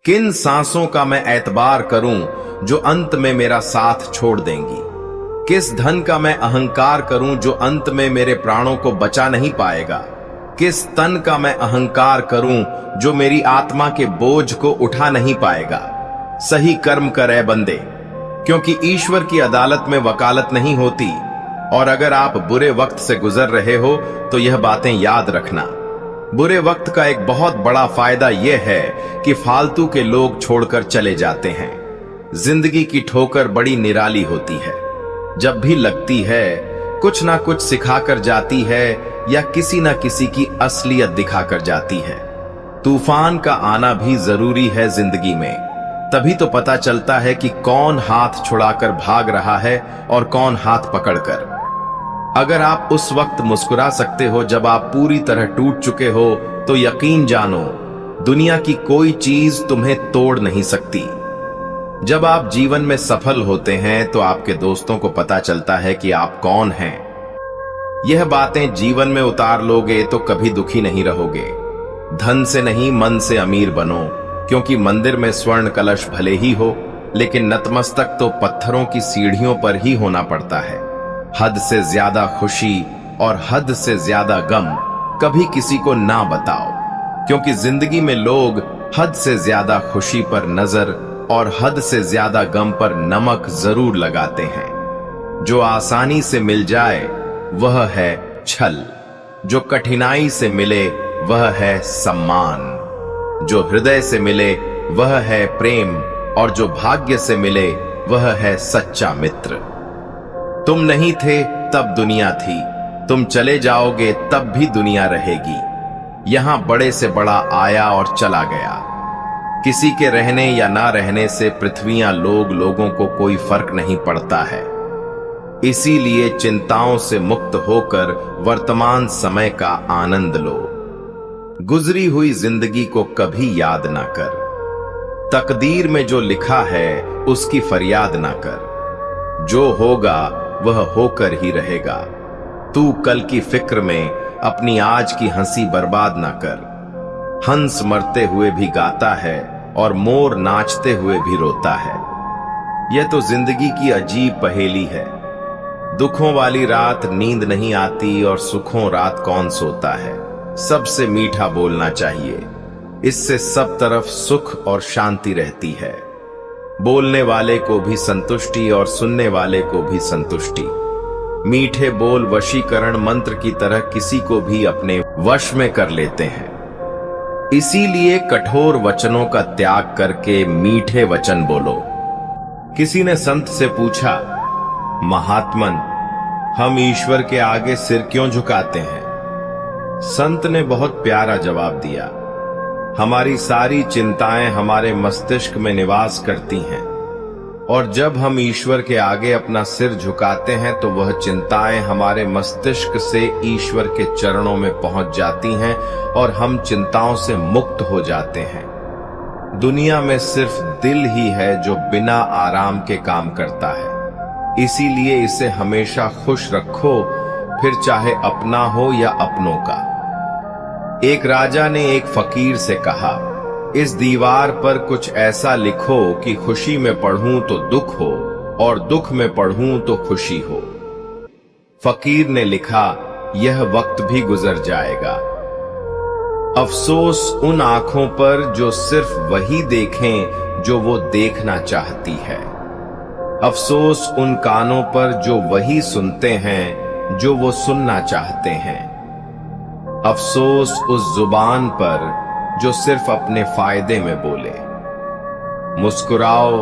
किन सांसों का मैं एतबार करूं जो अंत में मेरा साथ छोड़ देंगी? किस धन का मैं अहंकार करूं जो अंत में मेरे प्राणों को बचा नहीं पाएगा? किस तन का मैं अहंकार करूं जो मेरी आत्मा के बोझ को उठा नहीं पाएगा? सही कर्म करे बंदे, क्योंकि ईश्वर की अदालत में वकालत नहीं होती। और अगर आप बुरे वक्त से गुजर रहे हो तो यह बातें याद रखना। बुरे वक्त का एक बहुत बड़ा फायदा यह है कि फालतू के लोग छोड़कर चले जाते हैं। जिंदगी की ठोकर बड़ी निराली होती है। जब भी लगती है कुछ ना कुछ सिखाकर जाती है या किसी ना किसी की असलियत दिखाकर जाती है। तूफान का आना भी जरूरी है जिंदगी में, तभी तो पता चलता है कि कौन हाथ छुड़ाकर भाग रहा है और कौन हाथ पकड़कर। अगर आप उस वक्त मुस्कुरा सकते हो जब आप पूरी तरह टूट चुके हो, तो यकीन जानो दुनिया की कोई चीज तुम्हें तोड़ नहीं सकती। जब आप जीवन में सफल होते हैं तो आपके दोस्तों को पता चलता है कि आप कौन हैं। यह बातें जीवन में उतार लोगे तो कभी दुखी नहीं रहोगे। धन से नहीं, मन से अमीर बनो, क्योंकि मंदिर में स्वर्ण कलश भले ही हो, लेकिन नतमस्तक तो पत्थरों की सीढ़ियों पर ही होना पड़ता है। हद से ज्यादा खुशी और हद से ज्यादा गम कभी किसी को ना बताओ, क्योंकि जिंदगी में लोग हद से ज्यादा खुशी पर नजर और हद से ज्यादा गम पर नमक जरूर लगाते हैं। जो आसानी से मिल जाए वह है छल, जो कठिनाई से मिले वह है सम्मान, जो हृदय से मिले वह है प्रेम, और जो भाग्य से मिले वह है सच्चा मित्र। तुम नहीं थे तब दुनिया थी, तुम चले जाओगे तब भी दुनिया रहेगी। यहां बड़े से बड़ा आया और चला गया। किसी के रहने या ना रहने से पृथ्वियां लोगों को कोई फर्क नहीं पड़ता है। इसीलिए चिंताओं से मुक्त होकर वर्तमान समय का आनंद लो। गुजरी हुई जिंदगी को कभी याद ना कर। तकदीर में जो लिखा है उसकी फरियाद ना कर। जो होगा वह होकर ही रहेगा। तू कल की फिक्र में अपनी आज की हंसी बर्बाद ना कर। हंस मरते हुए भी गाता है और मोर नाचते हुए भी रोता है। यह तो जिंदगी की अजीब पहेली है। दुखों वाली रात नींद नहीं आती और सुखों रात कौन सोता है। सबसे मीठा बोलना चाहिए, इससे सब तरफ सुख और शांति रहती है। बोलने वाले को भी संतुष्टि और सुनने वाले को भी संतुष्टि। मीठे बोल वशीकरण मंत्र की तरह किसी को भी अपने वश में कर लेते हैं। इसीलिए कठोर वचनों का त्याग करके मीठे वचन बोलो। किसी ने संत से पूछा, महात्मन, हम ईश्वर के आगे सिर क्यों झुकाते हैं? संत ने बहुत प्यारा जवाब दिया, हमारी सारी चिंताएं हमारे मस्तिष्क में निवास करती हैं, और जब हम ईश्वर के आगे अपना सिर झुकाते हैं तो वह चिंताएं हमारे मस्तिष्क से ईश्वर के चरणों में पहुंच जाती हैं और हम चिंताओं से मुक्त हो जाते हैं। दुनिया में सिर्फ दिल ही है जो बिना आराम के काम करता है। इसीलिए इसे हमेशा खुश रखो, फिर चाहे अपना हो या अपनों का। एक राजा ने एक फकीर से कहा, इस दीवार पर कुछ ऐसा लिखो कि खुशी में पढ़ूं तो दुख हो और दुख में पढ़ूं तो खुशी हो। फकीर ने लिखा, यह वक्त भी गुजर जाएगा। अफसोस उन आंखों पर जो सिर्फ वही देखें जो वो देखना चाहती है। अफसोस उन कानों पर जो वही सुनते हैं जो वो सुनना चाहते हैं। अफसोस उस जुबान पर जो सिर्फ अपने फायदे में बोले। मुस्कुराओ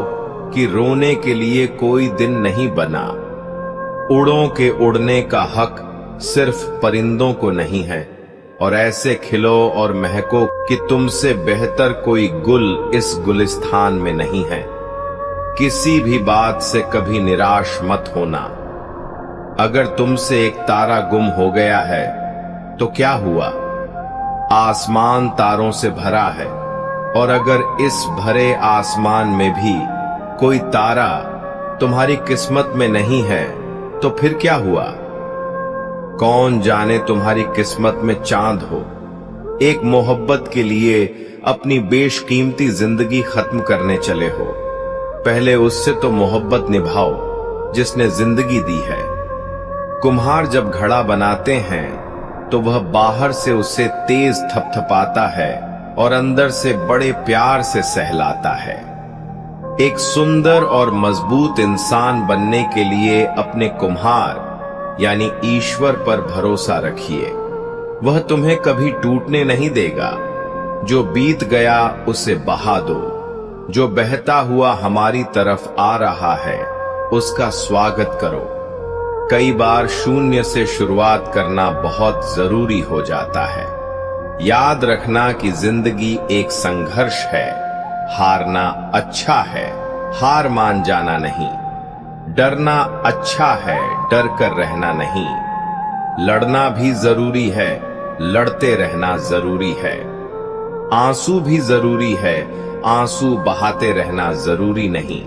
कि रोने के लिए कोई दिन नहीं बना। उड़ों के उड़ने का हक सिर्फ परिंदों को नहीं है, और ऐसे खिलो और महको कि तुमसे बेहतर कोई गुल इस गुलिस्तान में नहीं है। किसी भी बात से कभी निराश मत होना। अगर तुमसे एक तारा गुम हो गया है तो क्या हुआ? आसमान तारों से भरा है, और अगर इस भरे आसमान में भी कोई तारा तुम्हारी किस्मत में नहीं है तो फिर क्या हुआ? कौन जाने तुम्हारी किस्मत में चांद हो। एक मोहब्बत के लिए अपनी बेशकीमती जिंदगी खत्म करने चले हो। पहले उससे तो मोहब्बत निभाओ जिसने जिंदगी दी है। कुम्हार जब घड़ा बनाते हैं तो वह बाहर से उसे तेज थपथपाता है और अंदर से बड़े प्यार से सहलाता है। एक सुंदर और मजबूत इंसान बनने के लिए अपने कुम्हार यानी ईश्वर पर भरोसा रखिए। वह तुम्हें कभी टूटने नहीं देगा। जो बीत गया उसे बहा दो। जो बहता हुआ हमारी तरफ आ रहा है उसका स्वागत करो। कई बार शून्य से शुरुआत करना बहुत जरूरी हो जाता है। याद रखना कि जिंदगी एक संघर्ष है। हारना अच्छा है, हार मान जाना नहीं। डरना अच्छा है, डर कर रहना नहीं। लड़ना भी जरूरी है, लड़ते रहना जरूरी है। आंसू भी जरूरी है, आंसू बहाते रहना जरूरी नहीं।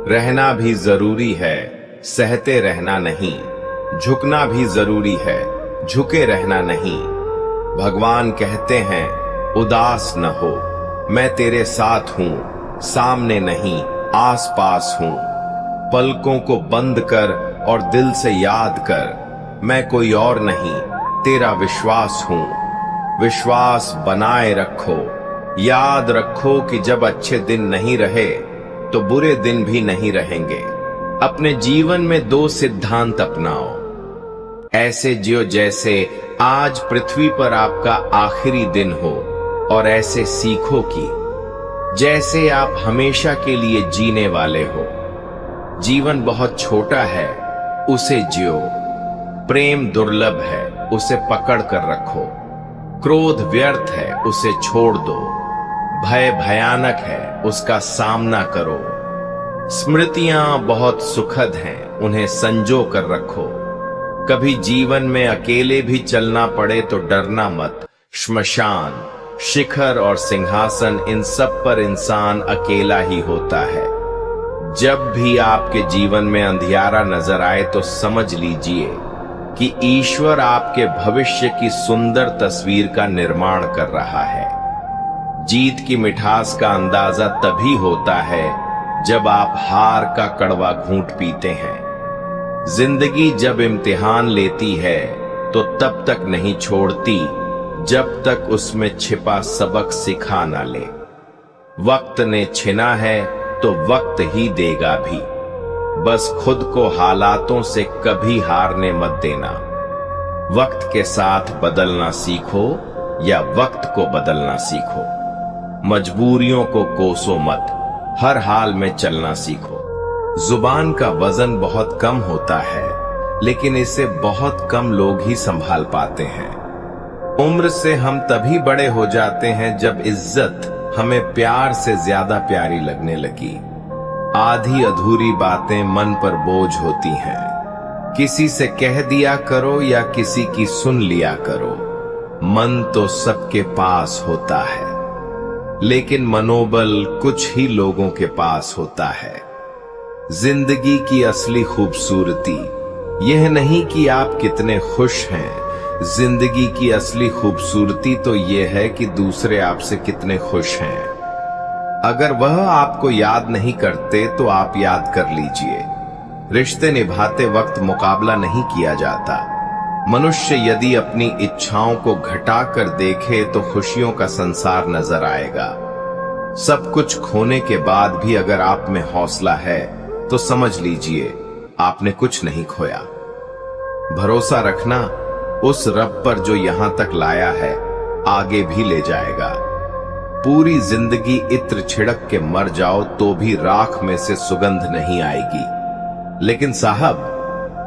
रहना भी जरूरी है, सहते रहना नहीं। झुकना भी जरूरी है, झुके रहना नहीं। भगवान कहते हैं उदास न हो, मैं तेरे साथ हूं, सामने नहीं आस पास हूं। पलकों को बंद कर और दिल से याद कर, मैं कोई और नहीं तेरा विश्वास हूं। विश्वास बनाए रखो। याद रखो कि जब अच्छे दिन नहीं रहे तो बुरे दिन भी नहीं रहेंगे। अपने जीवन में 2 सिद्धांत अपनाओ। ऐसे जियो जैसे आज पृथ्वी पर आपका आखिरी दिन हो, और ऐसे सीखो कि जैसे आप हमेशा के लिए जीने वाले हो। जीवन बहुत छोटा है, उसे जियो। प्रेम दुर्लभ है, उसे पकड़ कर रखो। क्रोध व्यर्थ है, उसे छोड़ दो। भय भयानक है, उसका सामना करो। स्मृतियां बहुत सुखद हैं, उन्हें संजो कर रखो। कभी जीवन में अकेले भी चलना पड़े तो डरना मत। श्मशान, शिखर और सिंहासन, इन सब पर इंसान अकेला ही होता है। जब भी आपके जीवन में अंधियारा नजर आए तो समझ लीजिए कि ईश्वर आपके भविष्य की सुंदर तस्वीर का निर्माण कर रहा है। जीत की मिठास का अंदाजा तभी होता है जब आप हार का कड़वा घूंट पीते हैं। जिंदगी जब इम्तिहान लेती है तो तब तक नहीं छोड़ती जब तक उसमें छिपा सबक सिखा ना ले। वक्त ने छिना है तो वक्त ही देगा भी। बस खुद को हालातों से कभी हारने मत देना। वक्त के साथ बदलना सीखो या वक्त को बदलना सीखो। मजबूरियों को कोसो मत, हर हाल में चलना सीखो। जुबान का वजन बहुत कम होता है, लेकिन इसे बहुत कम लोग ही संभाल पाते हैं। उम्र से हम तभी बड़े हो जाते हैं जब इज्जत हमें प्यार से ज्यादा प्यारी लगने लगी। आधी अधूरी बातें मन पर बोझ होती हैं। किसी से कह दिया करो या किसी की सुन लिया करो। मन तो सबके पास होता है, लेकिन मनोबल कुछ ही लोगों के पास होता है। जिंदगी की असली खूबसूरती यह नहीं कि आप कितने खुश हैं। जिंदगी की असली खूबसूरती तो यह है कि दूसरे आपसे कितने खुश हैं। अगर वह आपको याद नहीं करते तो आप याद कर लीजिए। रिश्ते निभाते वक्त मुकाबला नहीं किया जाता। मनुष्य यदि अपनी इच्छाओं को घटाकर देखे तो खुशियों का संसार नजर आएगा। सब कुछ खोने के बाद भी अगर आप में हौसला है तो समझ लीजिए आपने कुछ नहीं खोया। भरोसा रखना उस रब पर जो यहां तक लाया है आगे भी ले जाएगा। पूरी जिंदगी इत्र छिड़क के मर जाओ तो भी राख में से सुगंध नहीं आएगी, लेकिन साहब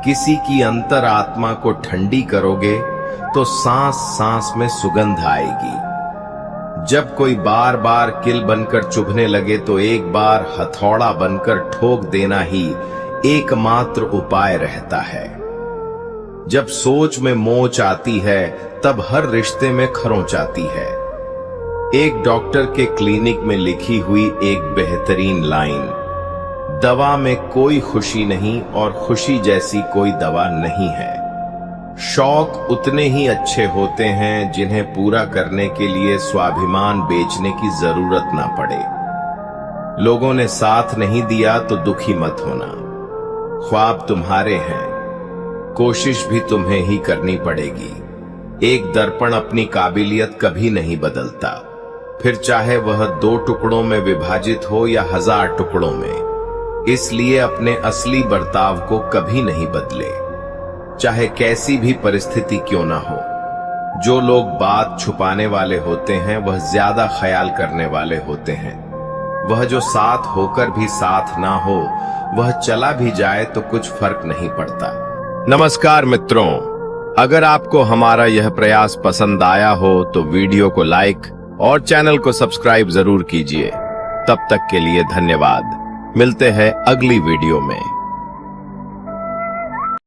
किसी की अंतर आत्मा को ठंडी करोगे तो सांस सांस में सुगंध आएगी। जब कोई बार बार किल बनकर चुभने लगे तो एक बार हथौड़ा बनकर ठोक देना ही एकमात्र उपाय रहता है। जब सोच में मोच आती है तब हर रिश्ते में खरोंच आती है। एक डॉक्टर के क्लिनिक में लिखी हुई एक बेहतरीन लाइन, दवा में कोई खुशी नहीं और खुशी जैसी कोई दवा नहीं है। शौक उतने ही अच्छे होते हैं जिन्हें पूरा करने के लिए स्वाभिमान बेचने की जरूरत ना पड़े। लोगों ने साथ नहीं दिया तो दुखी मत होना। ख्वाब तुम्हारे हैं, कोशिश भी तुम्हें ही करनी पड़ेगी। एक दर्पण अपनी काबिलियत कभी नहीं बदलता, फिर चाहे वह 2 टुकड़ों में विभाजित हो या 1000 टुकड़ों में। इसलिए अपने असली बर्ताव को कभी नहीं बदले, चाहे कैसी भी परिस्थिति क्यों ना हो। जो लोग बात छुपाने वाले होते हैं वह ज्यादा ख्याल करने वाले होते हैं। वह जो साथ होकर भी साथ ना हो, वह चला भी जाए तो कुछ फर्क नहीं पड़ता। नमस्कार मित्रों, अगर आपको हमारा यह प्रयास पसंद आया हो तो वीडियो को लाइक और चैनल को सब्सक्राइब जरूर कीजिए। तब तक के लिए धन्यवाद। मिलते हैं अगली वीडियो में।